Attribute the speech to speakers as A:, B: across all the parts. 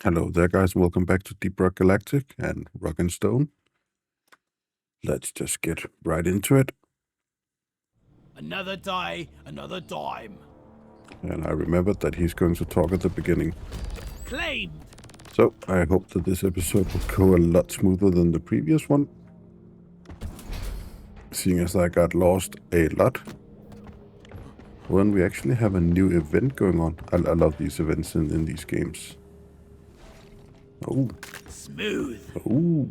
A: Hello there, guys. Welcome back to Deep Rock Galactic and Rock and Stone. Let's just get right into it.
B: Another day, another dime.
A: And I remembered that he's going to talk at the beginning.
B: Claimed.
A: So I hope that this episode will go a lot smoother than the previous one. Seeing as I got lost a lot. When we actually have a new event going on. I love these events in these games. Oh.
B: Smooth.
A: Oh.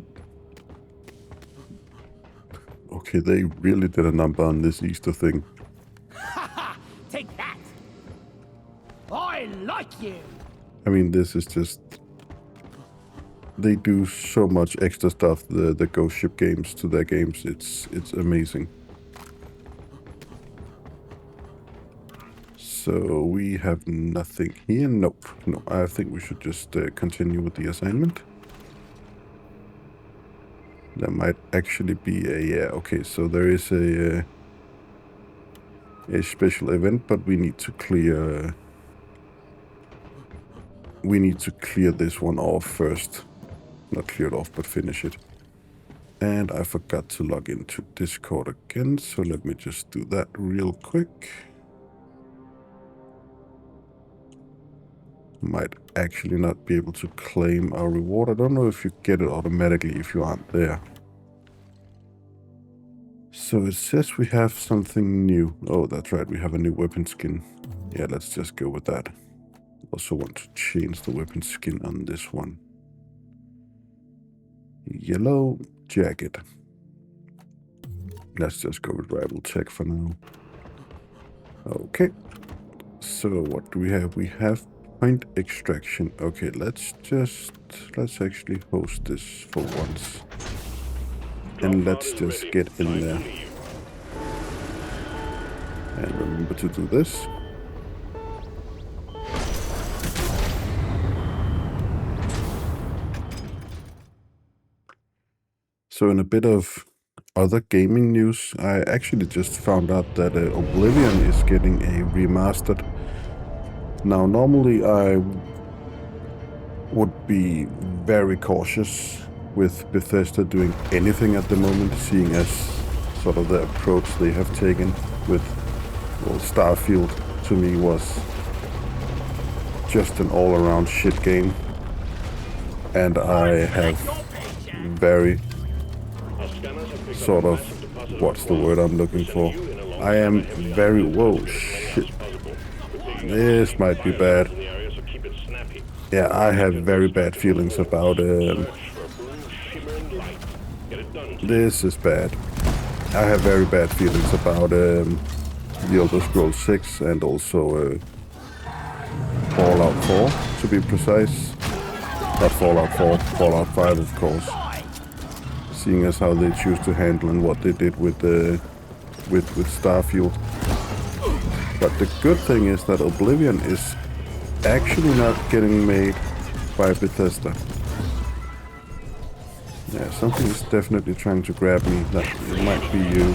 A: Okay, they really did a number on this Easter thing.
B: Take that. I like you.
A: I mean, this is just... They do so much extra stuff, the Ghost Ship games, to their games. It's amazing. So we have nothing here. Nope. No, I think we should just continue with the assignment. There might actually be a... Yeah, okay, so there is a special event, but we need to clear... we need to clear this one off first. Not clear it off, but finish it. And I forgot to log into Discord again, so let me just do that real quick. Might actually not be able to claim our reward. I don't know if you get it automatically if you aren't there. So it says we have something new. Oh, that's right, we have a new weapon skin. Yeah, let's just go with that. Also want to change the weapon skin on this one. Yellow jacket. Let's just go with rival tech for now. Okay. So what do we have? We have point extraction. Okay, let's actually host this for once. And let's just get in there. And remember to do this. So in a bit of other gaming news, I actually just found out that Oblivion is getting a remastered. Now, normally I would be very cautious with Bethesda doing anything at the moment, seeing as sort of the approach they have taken with, well, Starfield to me was just an all-around shit game. And I have very sort of, what's the word I'm looking for? I am very, whoa, shit. This might be bad. Yeah, I have very bad feelings about this is bad. I have very bad feelings about The Elder Scrolls 6 and also Fallout 4, to be precise. Not Fallout 4, Fallout 5, of course. Seeing as how they choose to handle and what they did with Starfield. But the good thing is that Oblivion is actually not getting made by Bethesda. Yeah, something is definitely trying to grab me. That it might be you.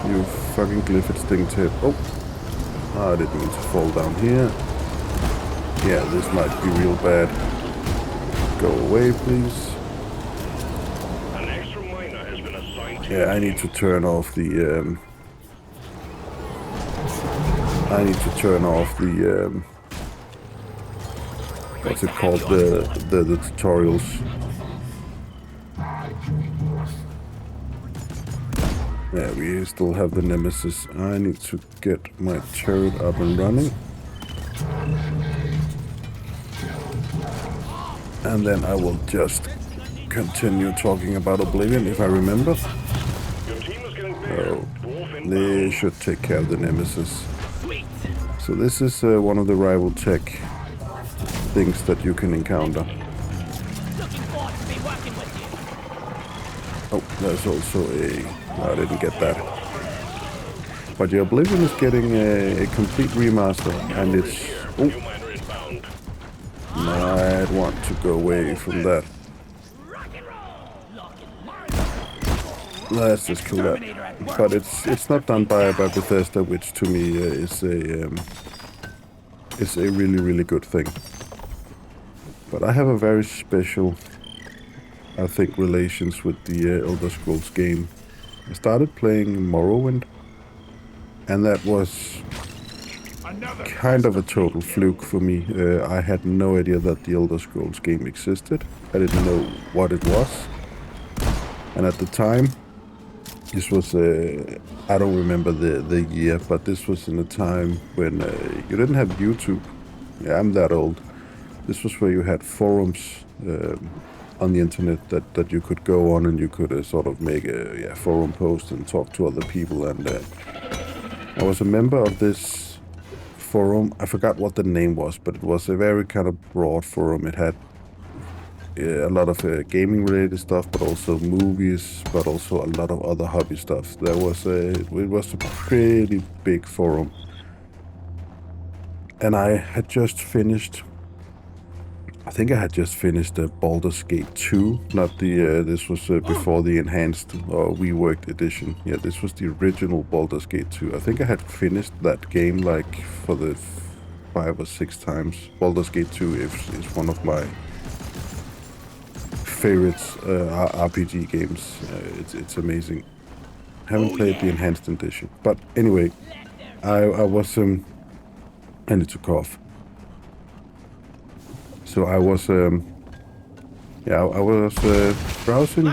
A: You fucking Glyphid stingtip. Oh, I didn't mean to fall down here. Yeah, this might be real bad. Go away, please. Yeah, I need to turn off the what's it called, the tutorials. Yeah, we still have the Nemesis. I need to get my turret up and running. And then I will just continue talking about Oblivion if I remember. Oh, they should take care of the Nemesis. So this is one of the rival tech things that you can encounter. Oh, there's also a... No, I didn't get that. But the Oblivion is getting a complete remaster, and it's... Oh, I'd want to go away from that. Let's just kill that. But it's not done by Bethesda, which to me is a really, really good thing. But I have a very special, I think, relations with the Elder Scrolls game. I started playing Morrowind, and that was kind of a total fluke for me. I had no idea that the Elder Scrolls game existed. I didn't know what it was. And at the time, this was, I don't remember the year, but this was in a time when you didn't have YouTube. Yeah, I'm that old. This was where you had forums on the internet that you could go on, and you could sort of make a forum post and talk to other people. And I was a member of this forum. I forgot what the name was, but it was a very kind of broad forum. It had a lot of gaming related stuff, but also movies, but also a lot of other hobby stuff. It was a pretty big forum. And I had just finished, I think I had just finished Baldur's Gate 2, not the, this was before the enhanced or reworked edition. Yeah, this was the original Baldur's Gate 2. I think I had finished that game like for the 5 or 6 times. Baldur's Gate 2 is one of my favorite RPG games. It's amazing. Haven't played the enhanced edition, but anyway, I was I need to cough. So I was browsing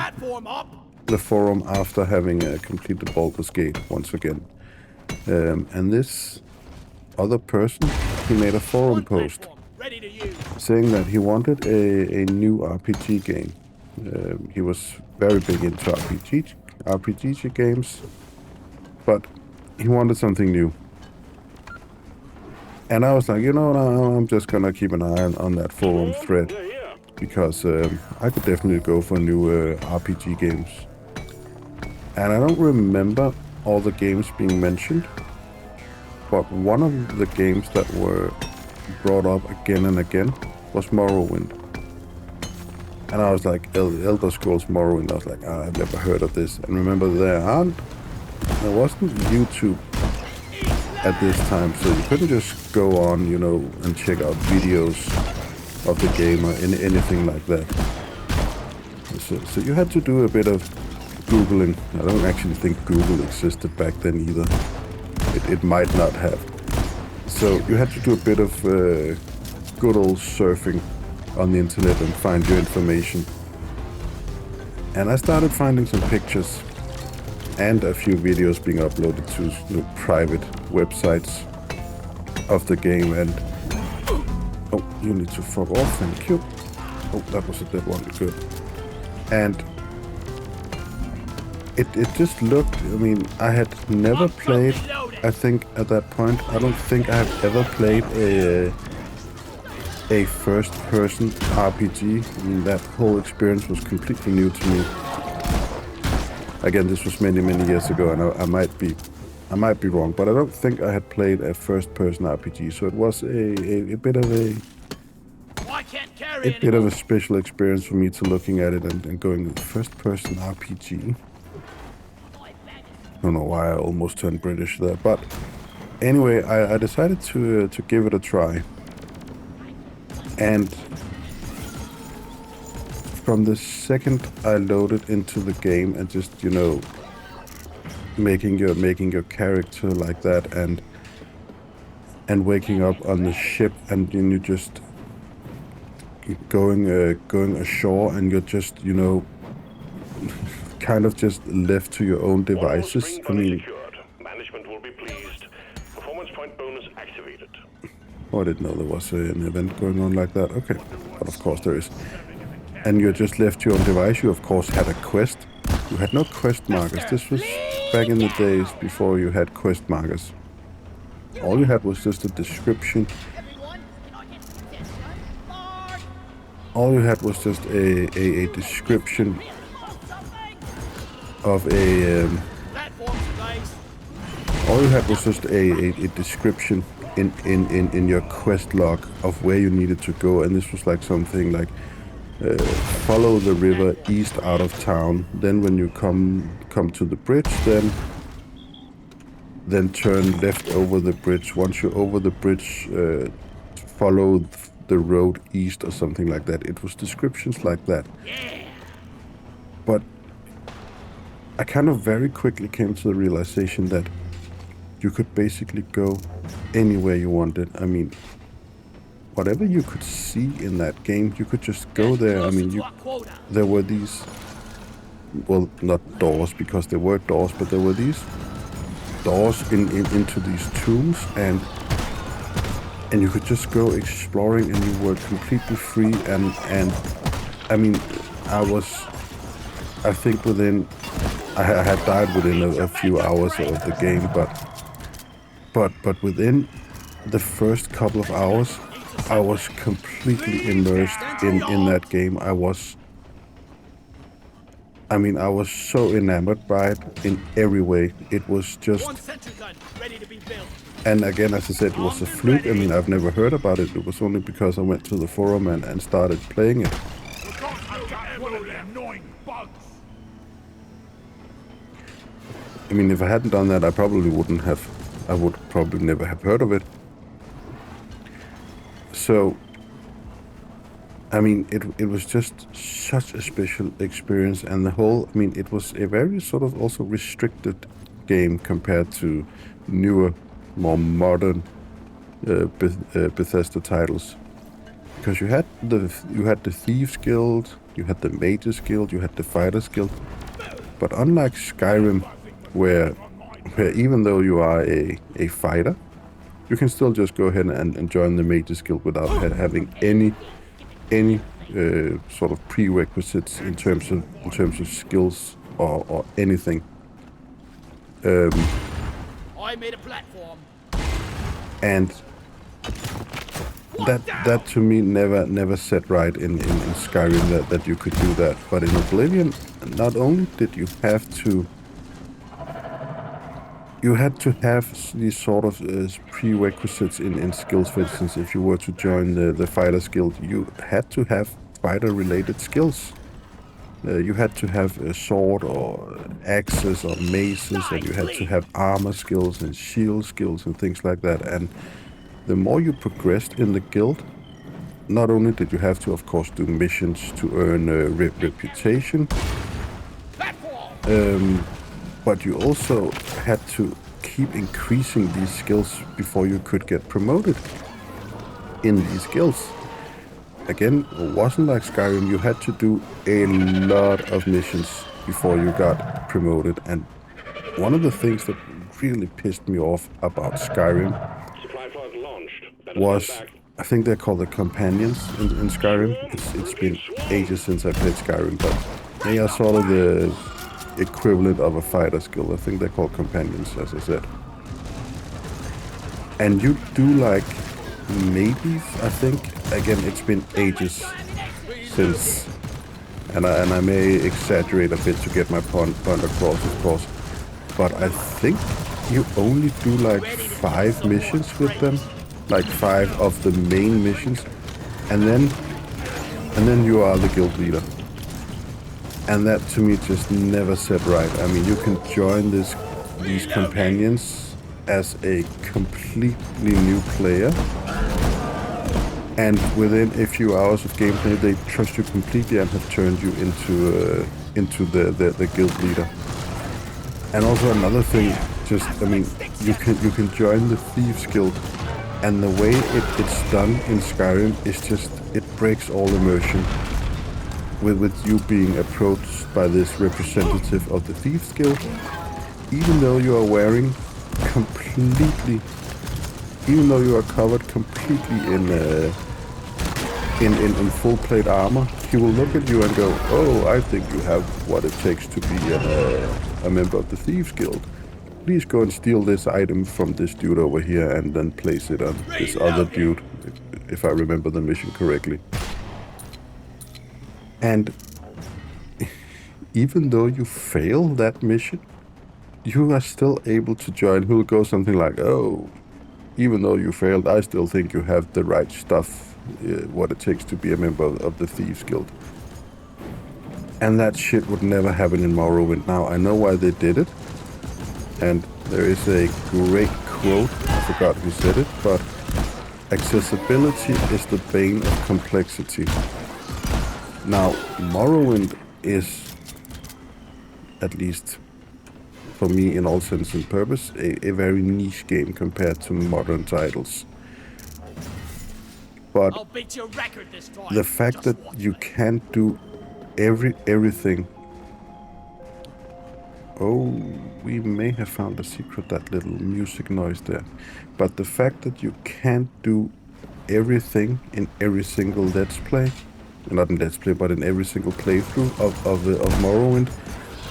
A: the forum after having completed Baldur's Gate once again, and this other person, he made a forum post saying that he wanted a new RPG game. He was very big into RPG games, but he wanted something new. And I was like, you know, I'm just gonna keep an eye on that forum thread, because I could definitely go for new RPG games. And I don't remember all the games being mentioned, but one of the games that were brought up again and again was Morrowind. And I was like, Elder Scrolls Morrowind. I was like, I've never heard of this. And remember, there wasn't YouTube at this time, so you couldn't just go on, you know, and check out videos of the game or anything like that. So you had to do a bit of Googling. I don't actually think Google existed back then either. It might not have. So you had to do a bit of good old surfing on the internet and find your information. And I started finding some pictures and a few videos being uploaded to, you know, private websites of the game. And oh, you need to fuck off, thank you. Oh, that was a dead one, good. And it just looked, I mean, I had never played, I think at that point, I don't think I have ever played a first-person RPG. I mean, that whole experience was completely new to me. Again, this was many years ago, and I might be wrong, but I don't think I had played a first-person RPG. So it was a bit of a special experience for me to looking at it and going, first-person RPG. I don't know why I almost turned British there, but anyway, I decided to give it a try. And from the second I loaded into the game and just, you know, making your character like that, and waking up on the ship, and you just going ashore, and you're just, you know, kind of just left to your own devices. I mean,
C: management will be pleased. Performance point bonus activated.
A: Oh, I didn't know there was an event going on like that. Okay, but of course there is. And you're just left to your own device. You of course had a quest. You had no quest markers. This was back in the days before you had quest markers. All you had was just a description. All you had was just a description of a all you had was just a description in your quest log of where you needed to go, and this was like something like follow the river east out of town, then when you come to the bridge, then turn left over the bridge. Once you're over the bridge, follow the road east or something like that. It was descriptions like that. But I kind of very quickly came to the realization that you could basically go anywhere you wanted. I mean, whatever you could see in that game, you could just go there. I mean, there were these, well, not doors because there were doors, but there were these doors into these tombs, and you could just go exploring, and you were completely free. And I mean, I think I had died within a few hours of the game, but within the first couple of hours, I was completely immersed in that game. I was so enamored by it in every way. It was just... And again, as I said, it was a fluke. I mean, I've never heard about it. It was only because I went to the forum and started playing it. I mean, if I hadn't done that, I would probably never have heard of it. So, I mean, it was just such a special experience, and it was a very sort of also restricted game compared to newer, more modern Bethesda titles, because you had the Thieves Guild, you had the Mages Guild, you had the Fighters Guild, but unlike Skyrim, where even though you are a fighter, you can still just go ahead and join the Mages Guild without having any sort of prerequisites in terms of skills or anything.
B: I made a platform.
A: And that to me never set right in Skyrim that you could do that. But in Oblivion, not only did you have to have these sort of prerequisites in skills. For instance, if you were to join the Fighters Guild, you had to have fighter-related skills. You had to have a sword or axes or maces, and you had to have armor skills and shield skills and things like that. And the more you progressed in the guild, not only did you have to, of course, do missions to earn a reputation, but you also had to keep increasing these skills before you could get promoted in these guilds. Again, it wasn't like Skyrim. You had to do a lot of missions before you got promoted. And one of the things that really pissed me off about Skyrim was, I think they're called the companions in Skyrim. It's been ages since I played Skyrim, but they are sort of the equivalent of a fighter's guild. I think they're called companions, as I said. And you do like maybes, I think. Again, it's been ages since, and I may exaggerate a bit to get my point across, of course, but I think you only do like 5 missions with them, like 5 of the main missions, and then you are the guild leader. And that to me just never set right. I mean, you can join these companions as a completely new player, and within a few hours of gameplay, they trust you completely and have turned you into the guild leader. And also another thing, just, I mean, you can join the Thieves Guild, and the way it's done in Skyrim is just, it breaks all immersion. With you being approached by this representative of the Thieves Guild, even though you are wearing completely, even though you are covered completely in full plate armor, he will look at you and go, "Oh, I think you have what it takes to be a member of the Thieves Guild. Please go and steal this item from this dude over here and then place it on this other dude," if I remember the mission correctly. And even though you fail that mission, you are still able to join. He'll go something like, "Oh, even though you failed, I still think you have the right stuff, what it takes to be a member of the Thieves Guild." And that shit would never happen in Morrowind. Now, I know why they did it, and there is a great quote, I forgot who said it, but accessibility is the bane of complexity. Now, Morrowind is, at least for me in all sense and purpose, a very niche game compared to modern titles. But
B: I'll beat your record this time.
A: the fact
B: Just
A: that
B: watch
A: you
B: me.
A: can't do everything. Oh, we may have found a secret, that little music noise there. But the fact that you can't do everything in every single Let's Play, not in Let's Play, but in every single playthrough of Morrowind,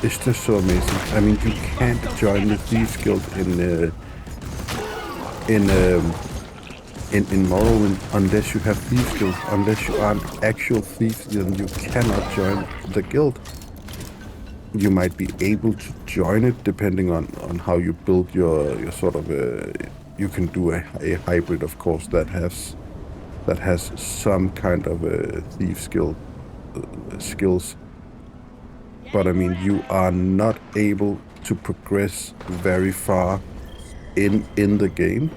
A: is just so amazing. I mean, you can't join the Thieves Guild in Morrowind unless you have Thieves Guild. Unless you are an actual thief, then you cannot join the guild. You might be able to join it depending on how you build your sort of you can do a hybrid, of course, that has some kind of a thief skills. But I mean, you are not able to progress very far in the game.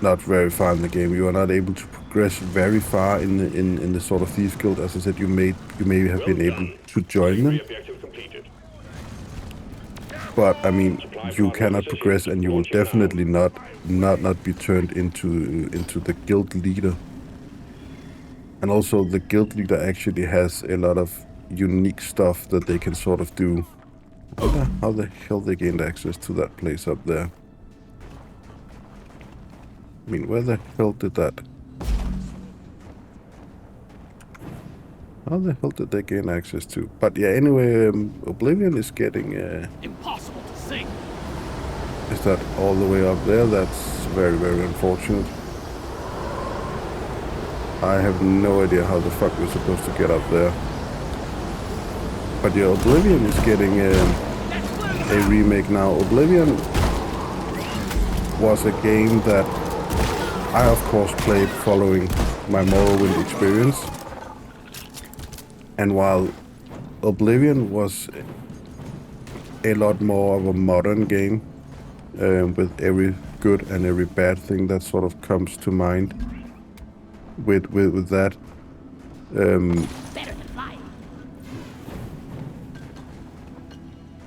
A: Not very far in the game. You are not able to progress very far in the sort of Thieves Guild. As I said, you may have been able to join them,
C: Objective completed.
A: but I mean, you cannot progress, and you will definitely not be turned into the guild leader. And also, the guild leader actually has a lot of unique stuff that they can sort of do. How the hell they gained access to that place up there? I mean, where the hell did that? How the hell did they gain access to? But yeah, anyway, Oblivion is getting...
B: Impossible to see.
A: Is that all the way up there? That's very, very unfortunate. I have no idea how the fuck we're supposed to get up there. But yeah, Oblivion is getting a remake now. Oblivion was a game that I, of course, played following my Morrowind experience. And while Oblivion was a lot more of a modern game, with every good and every bad thing that sort of comes to mind with that,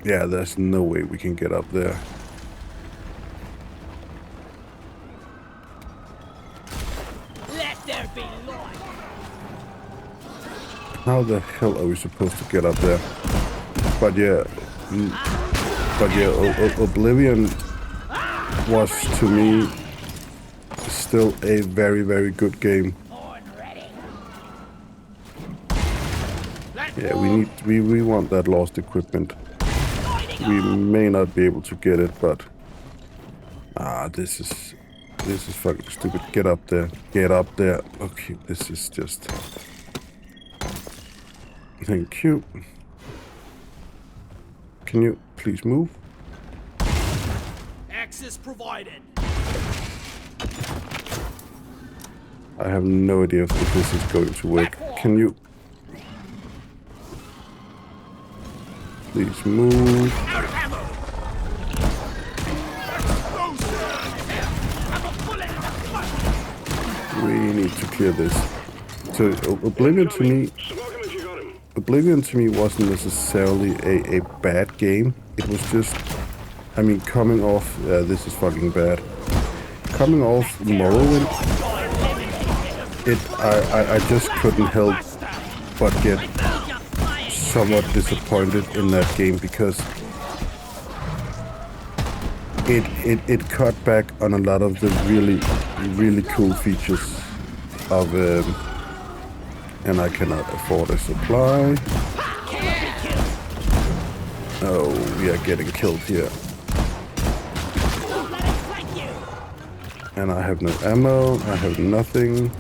A: yeah, there's no way we can get up there.
B: Let there be light.
A: How the hell are we supposed to get up there? But yeah, Oblivion was, to me, still a very, very good game. Yeah, we want that lost equipment. We may not be able to get it, but this is fucking stupid. Get up there. Get up there. Okay, this is just... Thank you. Can you please move?
B: Access provided.
A: I have no idea if this is going to work. Can you please move?
B: Out of ammo.
A: We need to clear this. So Oblivion to me wasn't necessarily a bad game. It was just, I mean, coming off, this is fucking bad. Coming off Morrowind, I just couldn't help but get somewhat disappointed in that game, because it cut back on a lot of the really cool features of and I cannot afford a supply. Oh, we are getting killed here. And I have no ammo, I have nothing.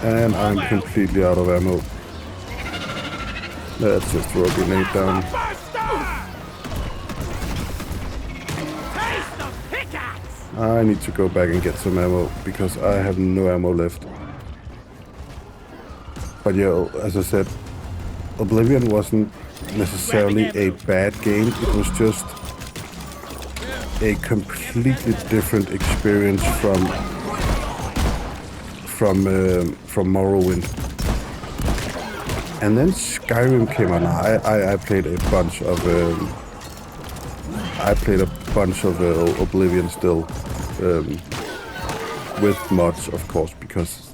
A: And I'm completely out of ammo. Let's just throw a grenade down. I need to go back and get some ammo, because I have no ammo left. But yeah, as I said, Oblivion wasn't necessarily a bad game. It was just a completely different experience from Morrowind. And then Skyrim came out. I played a bunch of Oblivion still, with mods, of course, because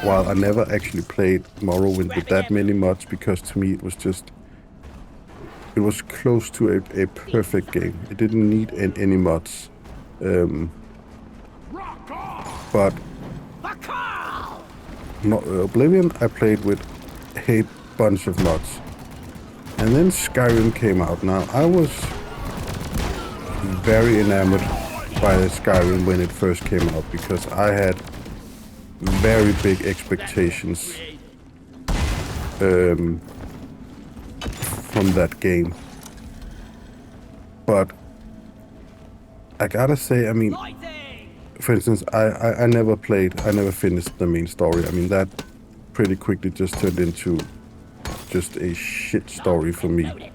A: while I never actually played Morrowind with that many mods, because to me it was close to a perfect game. It didn't need any mods. But Oblivion I played with a bunch of mods. And then Skyrim came out. Now, I was very enamored by Skyrim when it first came out, because I had very big expectations from that game. But I gotta say, I mean, for instance, I never finished the main story. I mean, that pretty quickly just turned into just a shit story for me.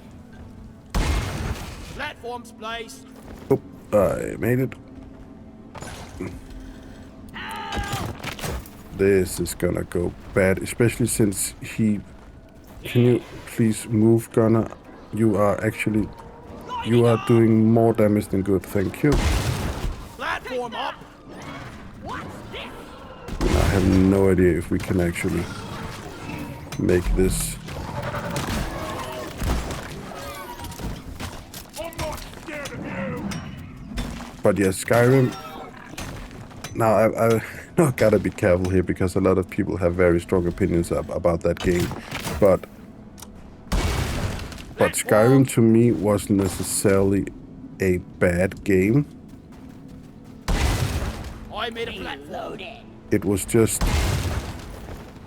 B: Platforms placed.
A: Oh, I made it. This is gonna go bad, especially since he... Can you please move, Gunner? You are doing more damage than good, thank you.
B: Platform up.
A: I have no idea if we can actually make this. But yeah, Skyrim. Now I gotta be careful here, because a lot of people have very strong opinions about that game. But Skyrim to me wasn't necessarily a bad game.
B: I made a platform.
A: It was just,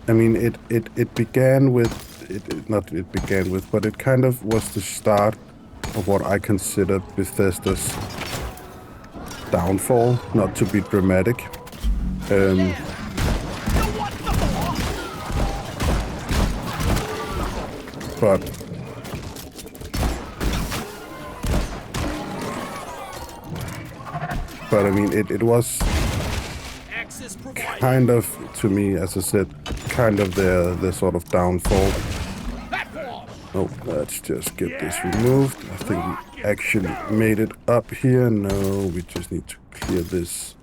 A: I mean, it began with, but it kind of was the start of what I consider Bethesda's downfall, not to be dramatic. But I mean, it was kind of, to me, as I said, kind of their sort of downfall. Oh, let's just get this removed. I think we actually made it up here. No, we just need to clear this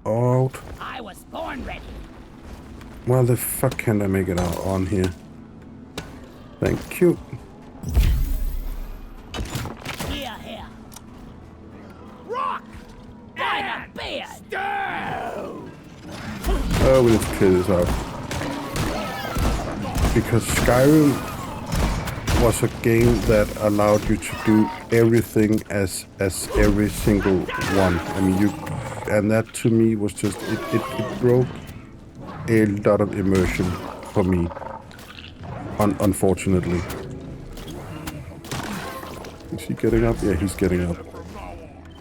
A: out.
B: I was born ready.
A: Why the fuck can't I make it out on here? Thank you.
B: Here. Rock! And beard!
A: Oh, we need to clear this out. Because Skyrim was a game that allowed you to do everything as every single one. I mean, and that to me was just, it broke a lot of immersion for me, unfortunately. Is he getting up? Yeah, he's getting up.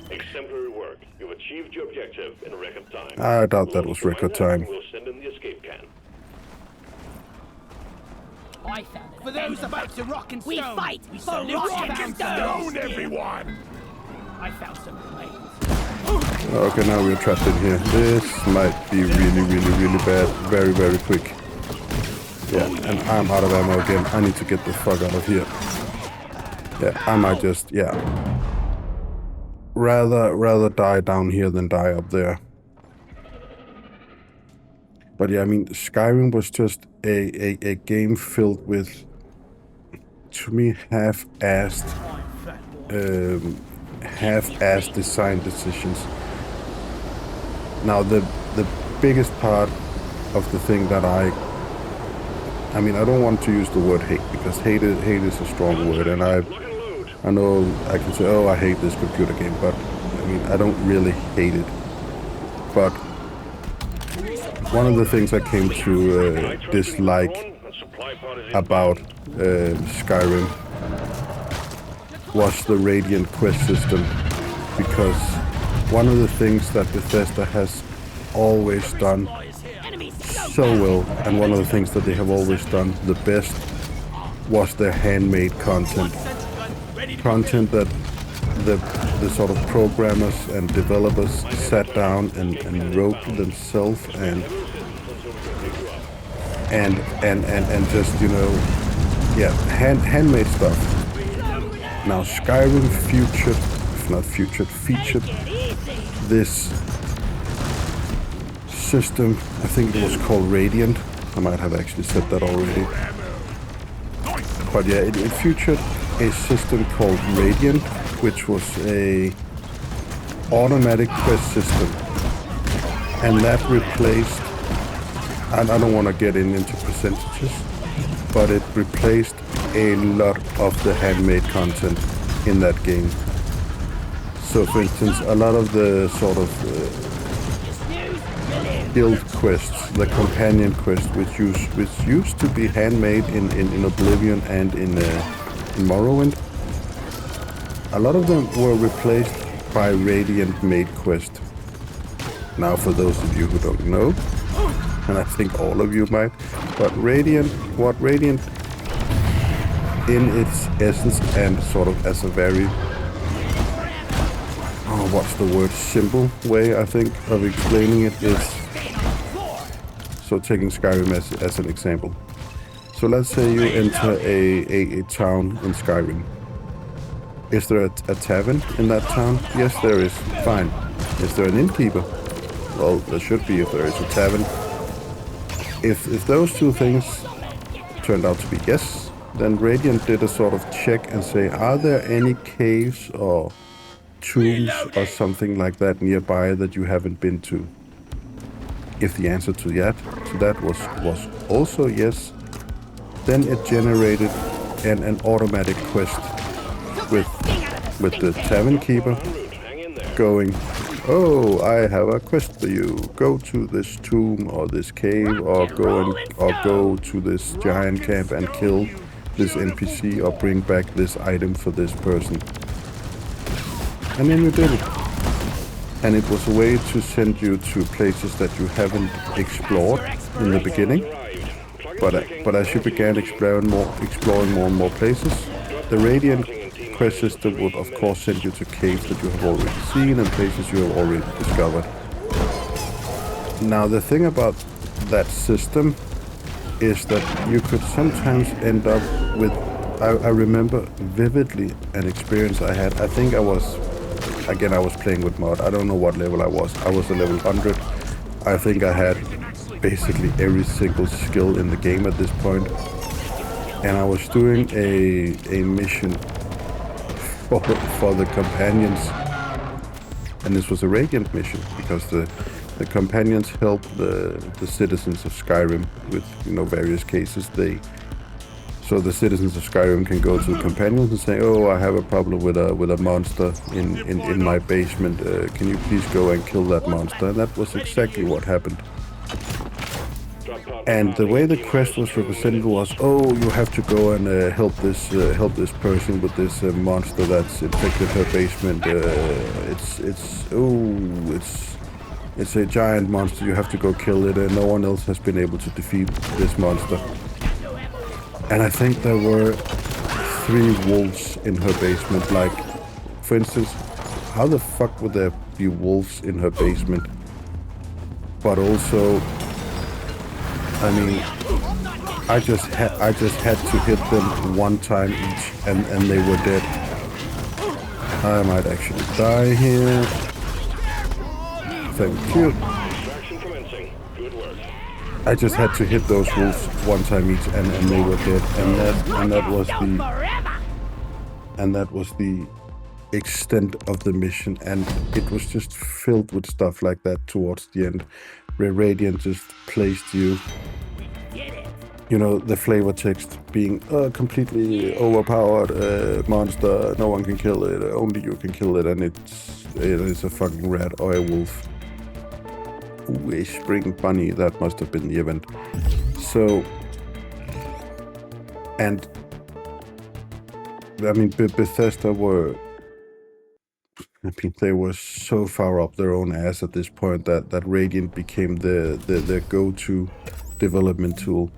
C: Exemplary work. You've achieved your objective in record time.
A: I doubt that was record time.
C: We'll send in the escape can.
B: I found it. For those about to rock and stone. We fight for rock and stone, everyone. I found some remains.
A: Okay, now we're trapped in here. This might be really bad. Very quick. Yeah, and I'm out of ammo again. I need to get the fuck out of here. Yeah, I might just, yeah. Rather die down here than die up there. But yeah, I mean, Skyrim was just a game filled with, to me, half-assed design decisions. Now, the biggest part of the thing that I mean, I don't want to use the word hate, because hate is a strong word, and I know I can say, oh, I hate this computer game, but I mean, I don't really hate it. But one of the things I came to dislike about Skyrim was the Radiant quest system, because one of the things that Bethesda has always done so well, and one of the things that they have always done the best, was their handmade content. Content that the sort of programmers and developers sat down and wrote themselves and just, you know, yeah, handmade stuff. Now Skyrim featured this system. I think it was called Radiant. I might have actually said that already. But yeah, it featured a system called Radiant, which was a automatic quest system. And that replaced, and I don't want to get into percentages, but it replaced a lot of the handmade content in that game. So for instance, a lot of the sort of guild quests, the companion quests, which used to be handmade in Oblivion and in Morrowind, a lot of them were replaced by Radiant made quest. Now for those of you who don't know, and I think all of you might, but what Radiant in its essence and sort of as a very, what's the word, simple way I think of explaining it is, so taking Skyrim as an example. So let's say you enter a town in Skyrim. Is there a tavern in that town? Yes, there is. Fine. Is there an innkeeper? Well, there should be if there is a tavern. If those two things turned out to be yes, then Radiant did a sort of check and say, are there any caves or tombs or something like that nearby that you haven't been to? If the answer to that was also yes, then it generated an automatic quest with the tavern keeper going, oh, I have a quest for you. Go to this tomb or this cave, or go to this giant camp and kill this NPC, or bring back this item for this person. And then you did it. And it was a way to send you to places that you haven't explored in the beginning. But as you began exploring more and more places, the Radiant quest system would of course send you to caves that you have already seen and places you have already discovered. Now the thing about that system is that you could sometimes end up with, I remember vividly an experience I had. I think I was playing with mod. I don't know what level I was. I was a level 100. I think I had basically every single skill in the game at this point. And I was doing a mission for the companions. And this was a Radiant mission because the companions help the citizens of Skyrim with, you know, various cases. So the citizens of Skyrim can go to the companions and say, oh, I have a problem with a monster in my basement. Can you please go and kill that monster? And that was exactly what happened. And the way the quest was represented was, oh, you have to go and help this person with this monster that's infected her basement. It's a giant monster. You have to go kill it, and no one else has been able to defeat this monster. And I think there were 3 wolves in her basement. Like, for instance, how the fuck would there be wolves in her basement? But also, I mean, I just had to hit them one time each, and they were dead. I might actually die here. Thank you. I just had to hit those wolves one time each, and they were dead. And that was the extent of the mission, and it was just filled with stuff like that towards the end, where Radiant just placed you. You know, the flavor text being completely overpowered monster, no one can kill it, only you can kill it, and it's a fucking rat or a wolf. Ooh, a spring bunny, that must have been the event. So, and I mean, Bethesda they were so far up their own ass at this point that Radiant became their go-to development tool.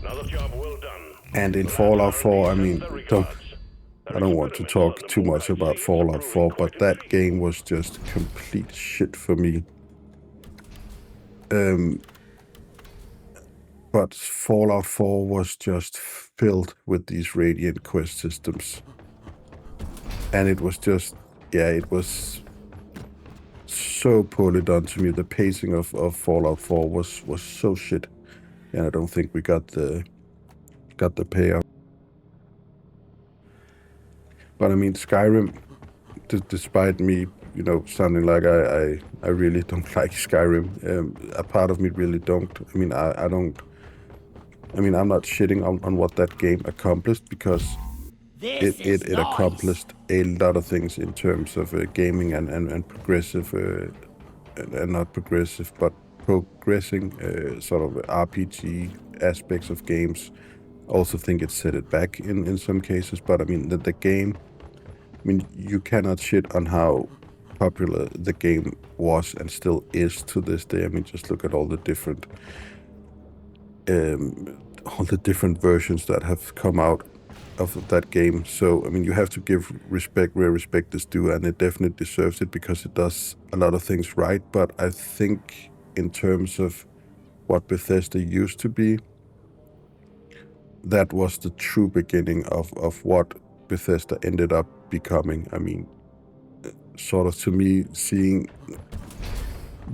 C: Another job well done.
A: And in Fallout 4, I mean, I don't want to talk too much about Fallout 4, but that game was just complete shit for me. But Fallout 4 was just filled with these Radiant quest systems. And it was just, yeah, it was so poorly done to me. The pacing of Fallout 4 was so shit. And I don't think we got the payoff. But I mean, Skyrim, despite me, you know, sounding like I really don't like Skyrim, a part of me really don't. I mean, I don't. I mean, I'm not shitting on what that game accomplished, because it accomplished a lot of things in terms of gaming and progressive, and not progressive, but progressing sort of RPG aspects of games. Also think it set it back in some cases, but I mean, the game, I mean, you cannot shit on how popular the game was and still is to this day. I mean, just look at all the different versions that have come out of that game. So I mean, you have to give respect where respect is due, and it definitely deserves it because it does a lot of things right. But I think in terms of what Bethesda used to be, that was the true beginning of what Bethesda ended up becoming. I mean, sort of, to me, seeing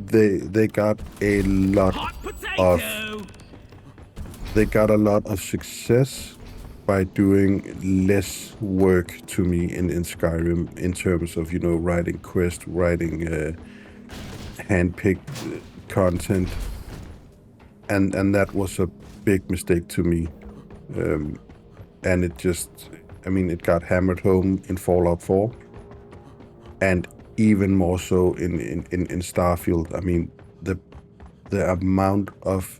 A: they got a lot of success by doing less work, to me, in Skyrim, in terms of, you know, writing quests, writing hand-picked content, and that was a big mistake to me. And it just, I mean, it got hammered home in Fallout 4, and even more so in Starfield. I mean, the amount of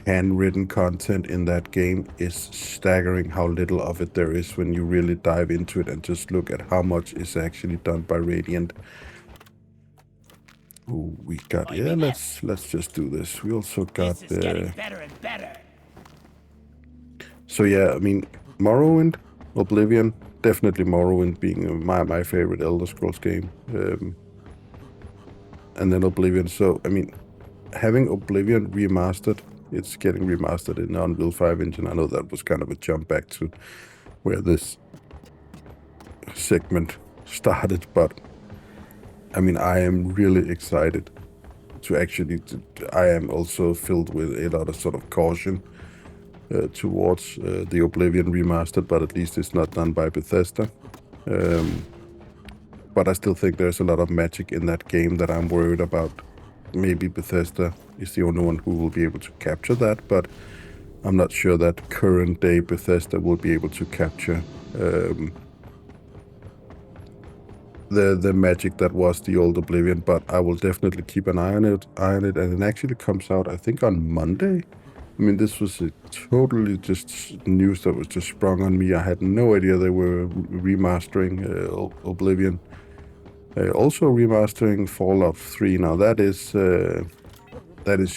A: handwritten content in that game is staggering, how little of it there is when you really dive into it and just look at how much is actually done by Radiant. Ooh, we got, yeah, let's just do this. We also got
B: better and better.
A: So yeah, I mean, Morrowind, Oblivion, definitely Morrowind being my favorite Elder Scrolls game, and then Oblivion. So I mean, having Oblivion remastered, it's getting remastered in the Unreal 5 engine. I know that was kind of a jump back to where this segment started, but I mean, I am really excited to actually. I am also filled with a lot of sort of caution towards the Oblivion Remastered, but at least it's not done by Bethesda. But I still think there's a lot of magic in that game that I'm worried about. Maybe Bethesda is the only one who will be able to capture that, but I'm not sure that current day Bethesda will be able to capture the magic that was the old Oblivion. But I will definitely keep an eye on it, and it actually comes out, I think, on Monday. I mean, this was a totally just news that was just sprung on me. I had no idea they were remastering Oblivion. Also remastering Fallout 3. Now that is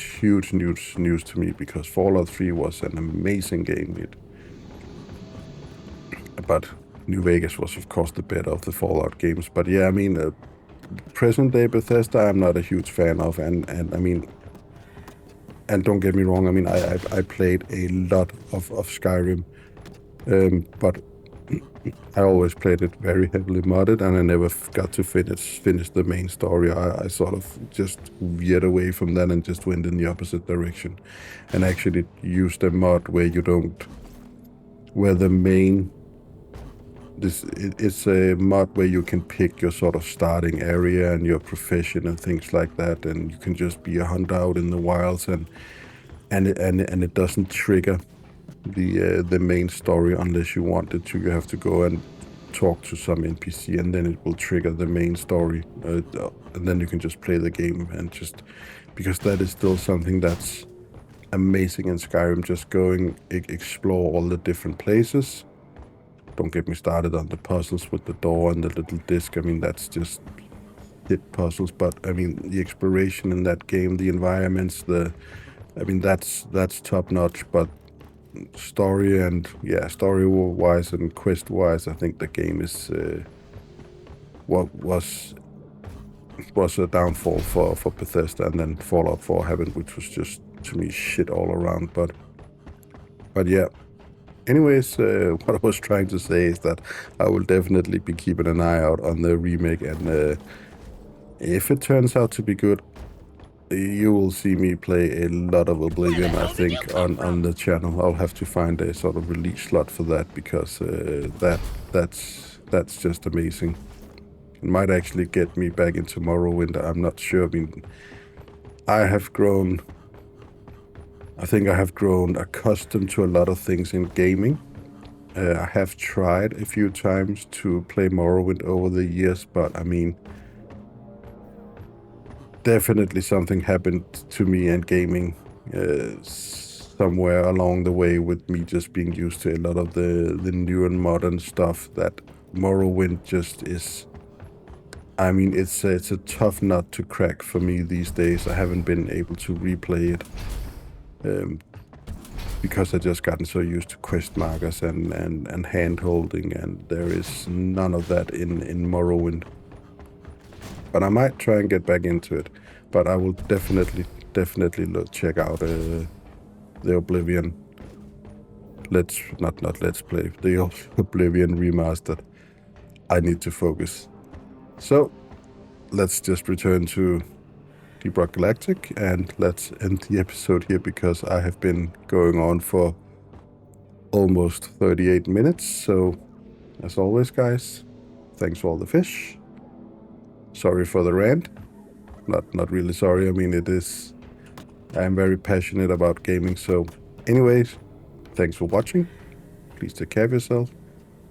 A: huge news to me, because Fallout 3 was an amazing game. But New Vegas was, of course, the better of the Fallout games. But yeah, I mean, present day Bethesda, I'm not a huge fan of, and I mean. And don't get me wrong, I mean, I played a lot of Skyrim, but I always played it very heavily modded, and I never got to finish the main story. I sort of just veered away from that and just went in the opposite direction, and actually used a mod where it's a mod where you can pick your sort of starting area and your profession and things like that, and you can just be a hunter out in the wilds, and it doesn't trigger the main story unless you want it to. You have to go and talk to some NPC, and then it will trigger the main story, and then you can just play the game, and just because that is still something that's amazing in Skyrim, just going explore all the different places. Don't get me started on the puzzles with the door and the little disc. I mean, that's just hit puzzles. But I mean, the exploration in that game, the environments, I mean, that's top notch. But story and story-wise and quest-wise, I think the game is what was a downfall for Bethesda, and then Fallout 4 happened, which was just, to me, shit all around. But yeah. Anyways, what I was trying to say is that I will definitely be keeping an eye out on the remake, and if it turns out to be good, you will see me play a lot of Oblivion, I think, on the channel. I'll have to find a sort of release slot for that, because that's just amazing. It might actually get me back into Morrowind. I'm not sure. I mean, I think I have grown accustomed to a lot of things in gaming. I have tried a few times to play Morrowind over the years, but I mean, definitely something happened to me and gaming somewhere along the way, with me just being used to a lot of the new and modern stuff, that Morrowind just is... I mean, it's a tough nut to crack for me these days. I haven't been able to replay it. Because I just gotten so used to quest markers and hand holding, and there is none of that in Morrowind. But I might try and get back into it. But I will definitely check out the Oblivion Let's play, the Oblivion Remastered. I need to focus. So let's just return to Deep Rock Galactic, and let's end the episode here, because I have been going on for almost 38 minutes. So, as always, guys, thanks for all the fish. Sorry for the rant. Not really sorry. I mean, I'm very passionate about gaming. So, anyways, thanks for watching. Please take care of yourself,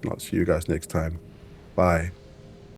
A: and I'll see you guys next time. Bye.